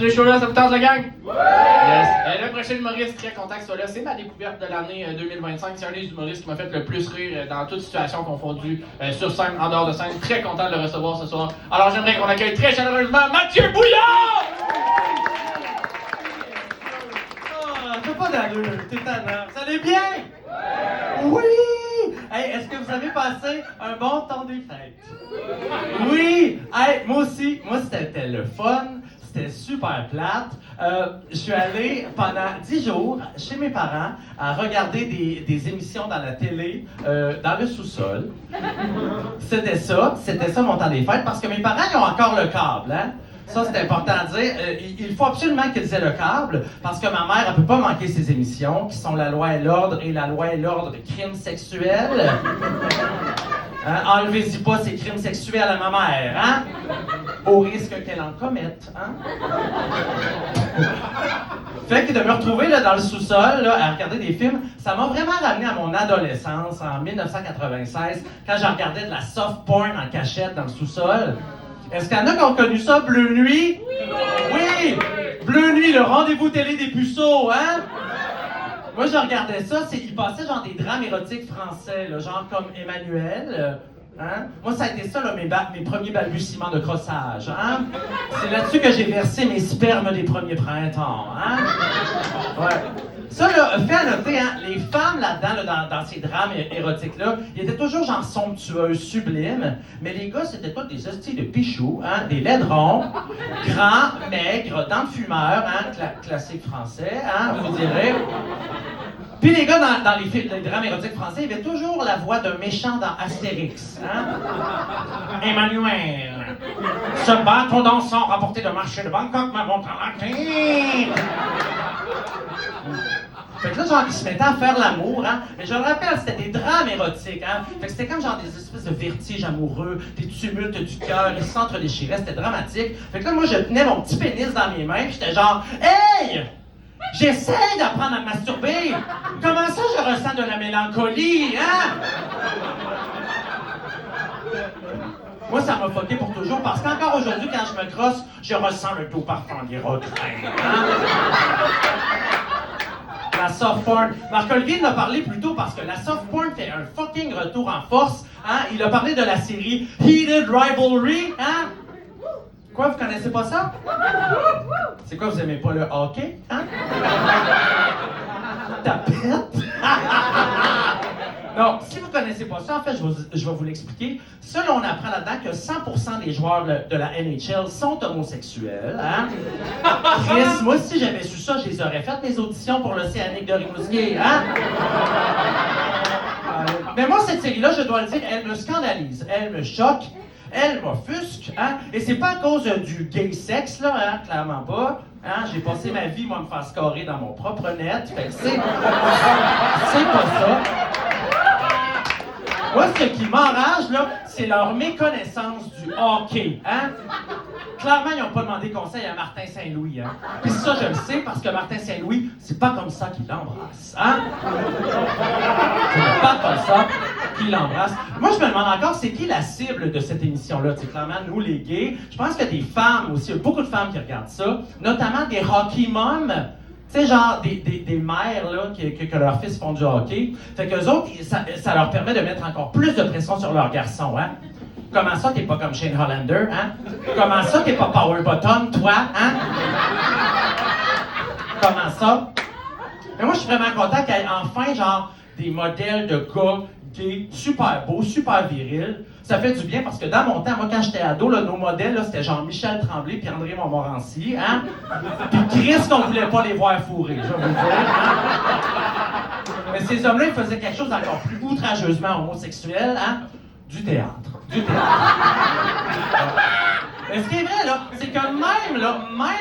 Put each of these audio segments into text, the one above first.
Ce show-là, ça vous tente la gang? Ouais! Yes. Le prochain humoriste très content que soit là, c'est ma découverte de l'année 2025. C'est un des humoristes qui m'a fait le plus rire dans toute situation confondue, sur scène, en dehors de scène. Très content de le recevoir ce soir. Alors j'aimerais qu'on accueille très chaleureusement Mathieu Bouillard! T'as pas d'allure, t'es tannant. Vous allez bien? Ouais! Oui! Hey, est-ce que vous avez passé un bon temps des fêtes? Oui! Hey, moi aussi, c'était le fun. C'était super plate. Je suis allé pendant 10 jours chez mes parents à regarder des émissions dans la télé, dans le sous-sol. C'était ça mon temps des fêtes, parce que mes parents ils ont encore le câble, hein? Ça, c'est important à dire. Il faut absolument qu'ils aient le câble, parce que ma mère, elle peut pas manquer ces émissions, qui sont La loi et l'ordre et La loi et l'ordre crime sexuel. Hein? Enlevez-y pas ces crimes sexuels à ma mère, hein? Au risque qu'elle en commette, hein? Fait que de me retrouver là, dans le sous-sol là, à regarder des films, ça m'a vraiment ramené à mon adolescence, en 1996, quand je regardais de la soft porn en cachette dans le sous-sol. Est-ce qu'il y en a qui ont connu ça, Bleu Nuit? Oui! Bleu Nuit, le rendez-vous télé des puceaux, hein? Moi, je regardais ça, il passait genre des drames érotiques français, là, genre comme Emmanuel. Hein? Moi, ça a été ça, là, mes premiers balbutiements de crossage. Hein? C'est là-dessus que j'ai versé mes spermes des premiers printemps. Hein? Ouais. Ça, là, fait à noter, hein, les femmes là-dedans, là, dans ces drames érotiques-là, ils étaient toujours genre somptueuses, sublimes, mais les gars, c'était pas des hosties de pichou, hein, des laidrons, grands, maigres, dents de fumeur, hein, classique français, hein, vous direz. Puis les gars, dans les drames érotiques français, ils avaient toujours la voix d'un méchant dans Astérix. Hein? Emmanuel, ce bâton dansant rapporté de marché de Bangkok m'a montré la tête. Fait que là, genre, ils se mettaient à faire l'amour, hein. Mais je le rappelle, c'était des drames érotiques, hein. Fait que c'était comme genre des espèces de vertiges amoureux, des tumultes du cœur, ils s'entre-déchiraient, c'était dramatique. Fait que là, moi, je tenais mon petit pénis dans mes mains, pis j'étais genre, hey! J'essaie d'apprendre à me masturber! Comment ça, je ressens de la mélancolie, hein? Moi, ça m'a fucké pour toujours, parce qu'encore aujourd'hui, quand je me crosse, je ressens le doux parfum des regrets, hein? La soft porn. Marc-Olivier en a parlé plus tôt parce que la soft porn fait un fucking retour en force. Hein? Il a parlé de la série Heated Rivalry. Hein? Quoi, vous connaissez pas ça? C'est quoi, vous aimez pas le hockey? Hein? Tapette? Non, si vous connaissez pas ça, en fait, je vais vous l'expliquer. Ça, là, on apprend là-dedans que 100% des joueurs de la NHL sont homosexuels. Hein? Chris, moi, si j'avais su ça, je les aurais fait mes auditions pour l'Océanique de Rimouski. Hein? Mais moi, cette série-là, je dois le dire, elle me scandalise, elle me choque, elle m'offusque. Hein? Et c'est pas à cause du gay sexe, là, hein? Clairement pas. Hein? J'ai passé ma vie, moi, à me faire scorer dans mon propre net. Fait que c'est pas ça. Moi, ce qui m'enrage, là, c'est leur méconnaissance du hockey, hein? Clairement, ils n'ont pas demandé conseil à Martin Saint-Louis, hein? Puis ça, je le sais, parce que Martin Saint-Louis, c'est pas comme ça qu'il l'embrasse, hein? C'est pas comme ça qu'il l'embrasse. Moi, je me demande encore, c'est qui la cible de cette émission-là? C'est clairement, nous, les gays. Je pense qu'il y a des femmes aussi, il y a beaucoup de femmes qui regardent ça, notamment des hockey moms. Tu sais, genre des mères là, que leurs fils font du hockey. Fait qu'eux autres, ça leur permet de mettre encore plus de pression sur leurs garçons, hein? Comment ça, t'es pas comme Shane Hollander, hein? Comment ça, t'es pas Power Bottom, toi, hein? Comment ça? Mais moi, je suis vraiment content qu'il y ait enfin, genre, des modèles de gars gays super beaux, super virils. Ça fait du bien parce que dans mon temps, moi, quand j'étais ado, là, nos modèles, là, c'était genre Michel Tremblay puis André Montmorency, hein? Puis Chris qu'on voulait pas les voir fourrer, je vais vous le dire, hein? Mais ces hommes-là, ils faisaient quelque chose d'encore plus outrageusement homosexuel, hein? Du théâtre. Du théâtre. Mais ce qui est vrai, là, c'est que même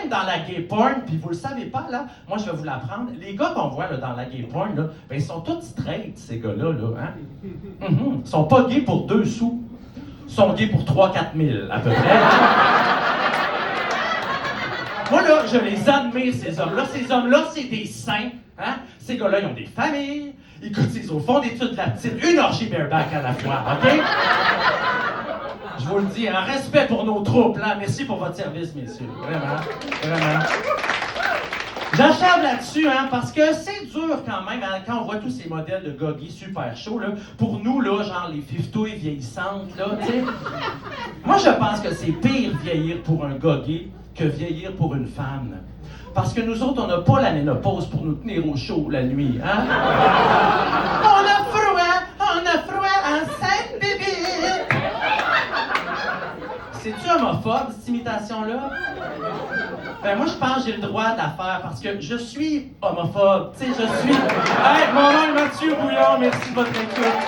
dans la gay porn, puis vous le savez pas, là, moi, je vais vous l'apprendre, les gars qu'on voit là, dans la gay porn, là, ben, ils sont tous straight, ces gars-là, là, hein? Ils sont pas gays pour 2 sous. Ils sont gays pour 3-4 000, à peu près. Moi, là, je les admire, ces hommes-là. Ces hommes-là, c'est des saints. Hein? Ces gars-là, ils ont des familles. Ils cotisent au fond d'études de la petite. Une orgie bareback à la fois, OK? Je vous le dis, en respect pour nos troupes, là. Merci pour votre service, messieurs. Vraiment, vraiment. J'achève là-dessus, hein, parce que c'est dur quand même, hein, quand on voit tous ces modèles de goggy super chauds, là. Pour nous, là, genre les fiftouilles vieillissantes, là, tu sais. Moi, je pense que c'est pire vieillir pour un goggy que vieillir pour une femme. Parce que nous autres, on n'a pas la ménopause pour nous tenir au chaud la nuit, hein? On a froid enceinte, bébé! C'est-tu homophobe, cette imitation-là? Ben moi, je pense que j'ai le droit de la faire parce que je suis homophobe. Tu sais, je suis... Hey, mon nom est Mathieu Bouillon, merci de votre écoute.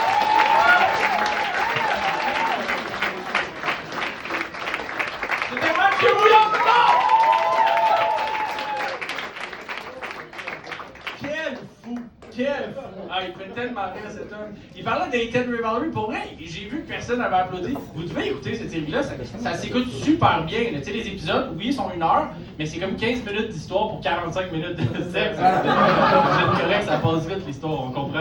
C'était Mathieu Bouillon, c'est bon! Quel fou! Quel fou! Ah, il fait tellement rire cet homme. Il parlait d'Ated Rivalry. Pour vrai, j'ai vu que personne n'avait applaudi. Vous devez écouter cette série-là, ça s'écoute super bien. Tu sais, les épisodes, oui, ils sont 1 heure, mais c'est comme 15 minutes d'histoire pour 45 minutes de sexe. Vous êtes correct, ça passe vite l'histoire, on comprend.